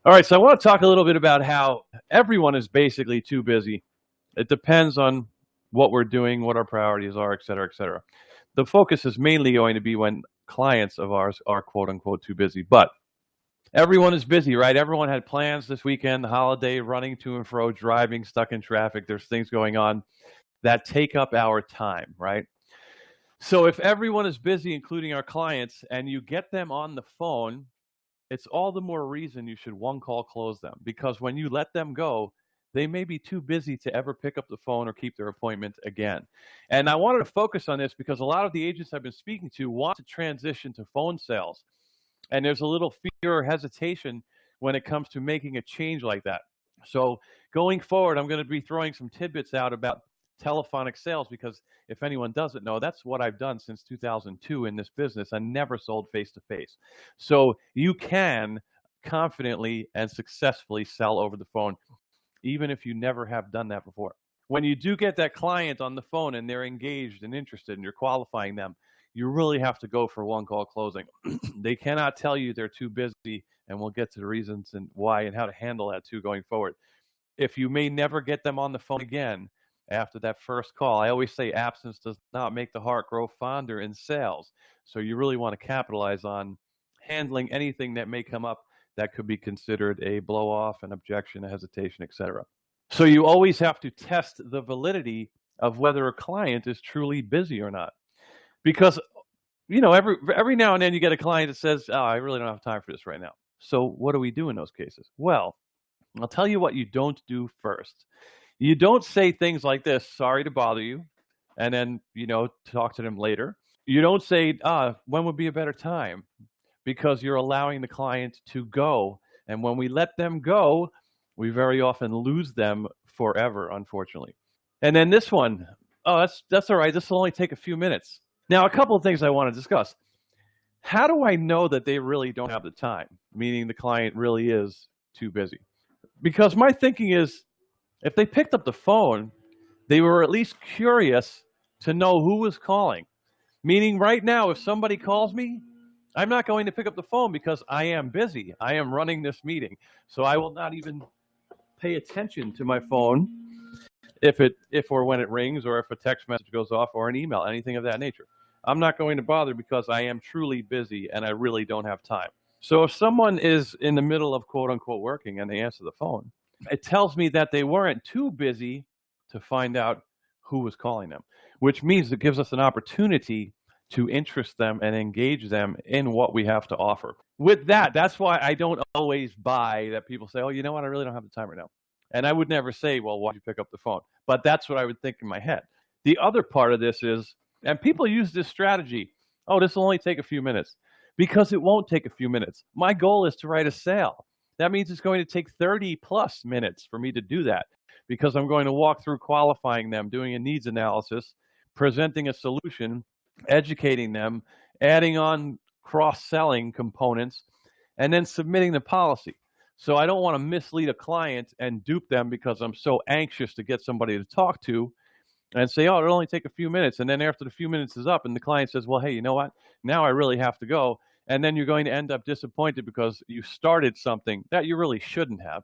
All right, so I want to talk a little bit about how everyone is basically too busy. It depends on what we're doing, what our priorities are, et cetera, et cetera. The focus is mainly going to be when clients of ours are quote unquote too busy. But everyone is busy, right? Everyone had plans this weekend, the holiday, running to and fro, driving, stuck in traffic. There's things going on that take up our time, right? So if everyone is busy, including our clients, and you get them on the phone, it's all the more reason you should one call close them, because when you let them go, they may be too busy to ever pick up the phone or keep their appointment again. And I wanted to focus on this because a lot of the agents I've been speaking to want to transition to phone sales. And there's a little fear or hesitation when it comes to making a change like that. So going forward, I'm going to be throwing some tidbits out about telephonic sales, because if anyone doesn't know, that's what I've done since 2002 in this business. I never sold face to face. So you can confidently and successfully sell over the phone, even if you never have done that before. When you do get that client on the phone and they're engaged and interested and you're qualifying them, you really have to go for one call closing. They cannot tell you they're too busy, and we'll get to the reasons and why and how to handle that too going forward. If you may never get them on the phone again after that first call, I always say absence does not make the heart grow fonder in sales. So you really want to capitalize on handling anything that may come up that could be considered a blow off, an objection, a hesitation, etc. So you always have to test the validity of whether a client is truly busy or not. Because every now and then you get a client that says, "Oh, I really don't have time for this right now." So what do we do in those cases? Well, I'll tell you what you don't do first. You don't say things like this, "Sorry to bother you," and then, talk to them later. You don't say, "When would be a better time?" Because you're allowing the client to go. And when we let them go, we very often lose them forever, unfortunately. And then this one, "Oh, that's all right. This will only take a few minutes." Now, a couple of things I want to discuss. How do I know that they really don't have the time? Meaning the client really is too busy. Because my thinking is, if they picked up the phone, they were at least curious to know who was calling. Meaning right now, if somebody calls me, I'm not going to pick up the phone because I am busy. I am running this meeting. So I will not even pay attention to my phone if or when it rings, or if a text message goes off, or an email, anything of that nature. I'm not going to bother because I am truly busy and I really don't have time. So if someone is in the middle of quote unquote working and they answer the phone, it tells me that they weren't too busy to find out who was calling them, which means it gives us an opportunity to interest them and engage them in what we have to offer. With that, that's why I don't always buy that people say, "Oh, you know what? I really don't have the time right now." And I would never say, "Well, why'd you pick up the phone?" But that's what I would think in my head. The other part of this is, and people use this strategy, "Oh, this will only take a few minutes," because it won't take a few minutes. My goal is to write a sale. That means it's going to take 30 plus minutes for me to do that, because I'm going to walk through qualifying them, doing a needs analysis, presenting a solution, educating them, adding on cross-selling components, and then submitting the policy. So I don't want to mislead a client and dupe them because I'm so anxious to get somebody to talk to, and say, "Oh, it'll only take a few minutes." And then after the few minutes is up and the client says, "Well, hey, you know what? Now I really have to go." And then you're going to end up disappointed because you started something that you really shouldn't have.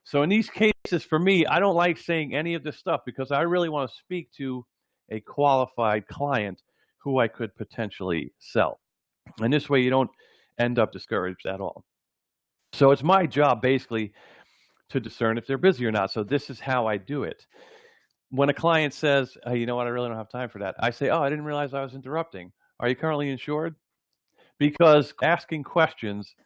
So in these cases, for me, I don't like saying any of this stuff because I really want to speak to a qualified client who I could potentially sell. And this way you don't end up discouraged at all. So it's my job basically to discern if they're busy or not. So this is how I do it. When a client says, "Hey, you know what? I really don't have time for that," I say, "Oh, I didn't realize I was interrupting. Are you currently insured?" Because asking questions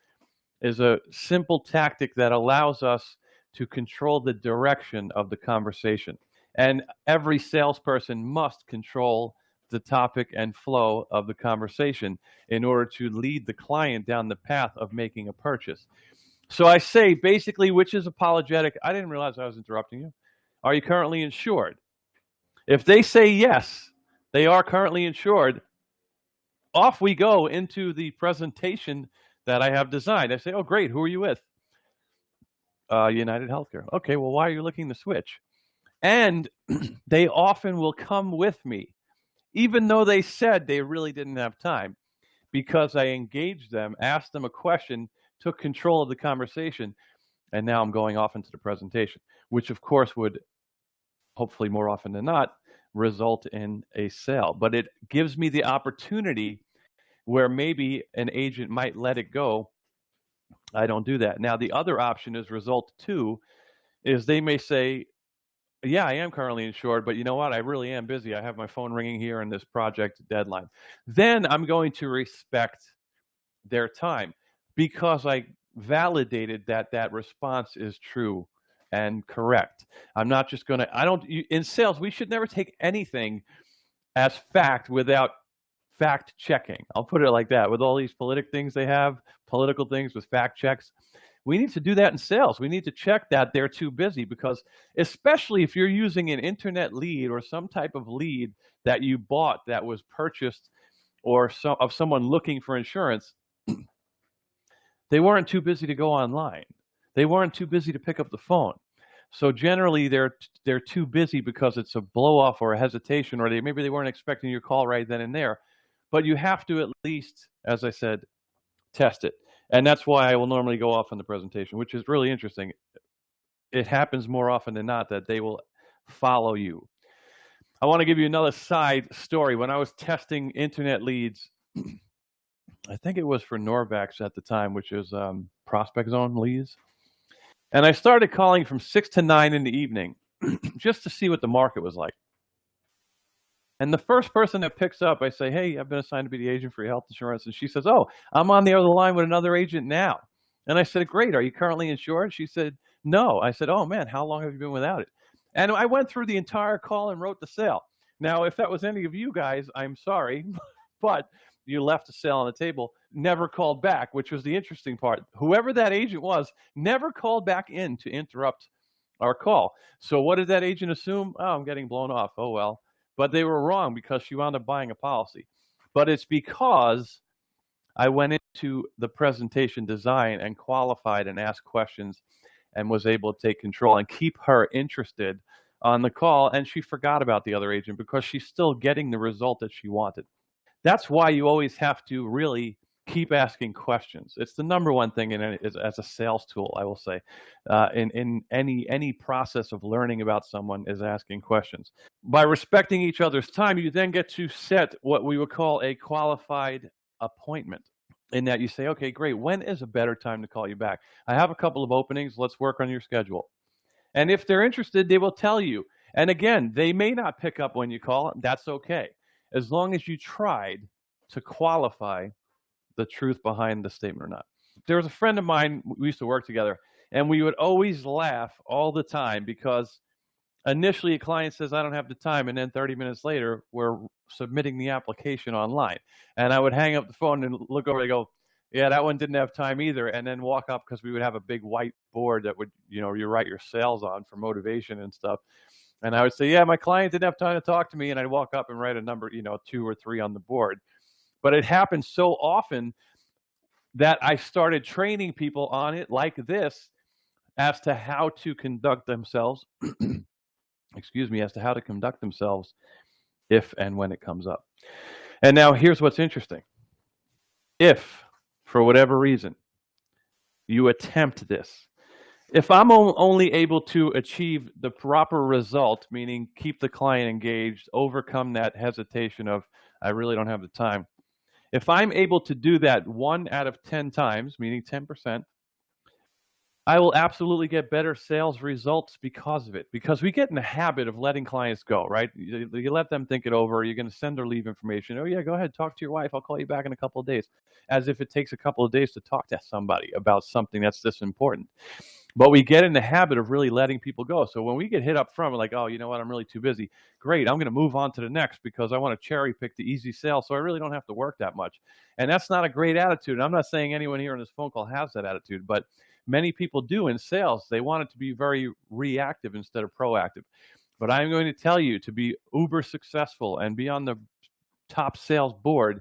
is a simple tactic that allows us to control the direction of the conversation. And every salesperson must control the topic and flow of the conversation in order to lead the client down the path of making a purchase. So I say basically, which is apologetic. "I didn't realize I was interrupting you. Are you currently insured?" If they say yes, they are currently insured, off we go into the presentation that I have designed. I say, "Oh, great. Who are you with?" United Healthcare. "Okay, well, why are you looking to switch?" And they often will come with me, even though they said they really didn't have time, because I engaged them, asked them a question, took control of the conversation, and now I'm going off into the presentation, which of course would hopefully more often than not result in a sale. But it gives me the opportunity where maybe an agent might let it go. I don't do that. Now, the other option is result two is they may say, yeah, I am currently insured, but you know what? I really am busy. I have my phone ringing here in this project deadline. Then I'm going to respect their time because I validated that that response is true and correct. I'm not just going to, I don't, in sales, we should never take anything as fact without fact checking. I'll put it like that. With all these political things with fact checks, we need to do that in sales. We need to check that they're too busy because, especially if you're using an internet lead or some type of lead that you bought that was purchased or of someone looking for insurance, they weren't too busy to go online. They weren't too busy to pick up the phone. So generally, they're too busy because it's a blow off or a hesitation, or maybe they weren't expecting your call right then and there. But you have to at least, as I said, test it. And that's why I will normally go off on the presentation, which is really interesting. It happens more often than not that they will follow you. I want to give you another side story. When I was testing internet leads, I think it was for Norvax at the time, which is Prospect Zone leads. And I started calling from 6 to 9 in the evening just to see what the market was like. And the first person that picks up, I say, hey, I've been assigned to be the agent for your health insurance. And she says, oh, I'm on the other line with another agent now. And I said, great. Are you currently insured? She said, no. I said, oh, man, how long have you been without it? And I went through the entire call and wrote the sale. Now, if that was any of you guys, I'm sorry, but you left the sale on the table, never called back, which was the interesting part. Whoever that agent was never called back in to interrupt our call. So what did that agent assume? Oh, I'm getting blown off. Oh, well. But they were wrong because she wound up buying a policy. But it's because I went into the presentation design and qualified and asked questions and was able to take control and keep her interested on the call. And she forgot about the other agent because she's still getting the result that she wanted. That's why you always have to really keep asking questions. It's the number one thing as a sales tool, I will say, in any process of learning about someone is asking questions. By respecting each other's time, you then get to set what we would call a qualified appointment. In that you say, okay, great, when is a better time to call you back? I have a couple of openings. Let's work on your schedule. And if they're interested, they will tell you. And again, they may not pick up when you call. That's okay. As long as you tried to qualify the truth behind the statement or not. There was a friend of mine, we used to work together, and we would always laugh all the time because initially a client says, I don't have the time, and then 30 minutes later, we're submitting the application online. And I would hang up the phone and look over and go, yeah, that one didn't have time either, and then walk up because we would have a big white board that would, you write your sales on for motivation and stuff. And I would say, yeah, my client didn't have time to talk to me, and I'd walk up and write a number, 2 or 3 on the board. But it happened so often that I started training people on it like this as to how to conduct themselves, as to how to conduct themselves if and when it comes up. And now here's what's interesting. If, for whatever reason, you attempt this, if I'm only able to achieve the proper result, meaning keep the client engaged, overcome that hesitation of, I really don't have the time, if I'm able to do that 1 out of 10 times, meaning 10%, I will absolutely get better sales results because of it. Because we get in the habit of letting clients go, right? You let them think it over. You're going to send or leave information. Oh, yeah, go ahead. Talk to your wife. I'll call you back in a couple of days. As if it takes a couple of days to talk to somebody about something that's this important. But we get in the habit of really letting people go. So when we get hit up front, we're like, oh, you know what? I'm really too busy. Great. I'm going to move on to the next because I want to cherry pick the easy sale. So I really don't have to work that much. And that's not a great attitude. And I'm not saying anyone here on this phone call has that attitude, but many people do in sales. They want it to be very reactive instead of proactive. But I'm going to tell you, to be uber successful and be on the top sales board,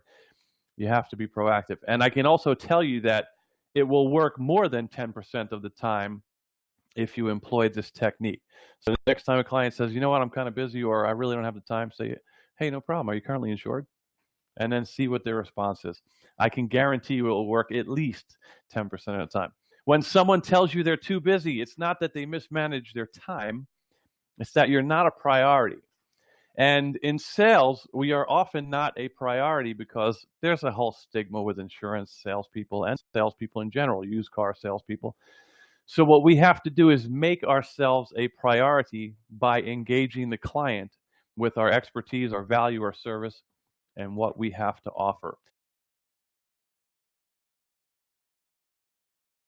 you have to be proactive. And I can also tell you that it will work more than 10% of the time if you employ this technique. So the next time a client says, you know what, I'm kind of busy, or I really don't have the time, say, hey, no problem. Are you currently insured? And then see what their response is. I can guarantee you it will work at least 10% of the time. When someone tells you they're too busy, it's not that they mismanage their time, it's that you're not a priority. And in sales, we are often not a priority because there's a whole stigma with insurance salespeople and salespeople in general, used car salespeople. So what we have to do is make ourselves a priority by engaging the client with our expertise, our value, our service, and what we have to offer.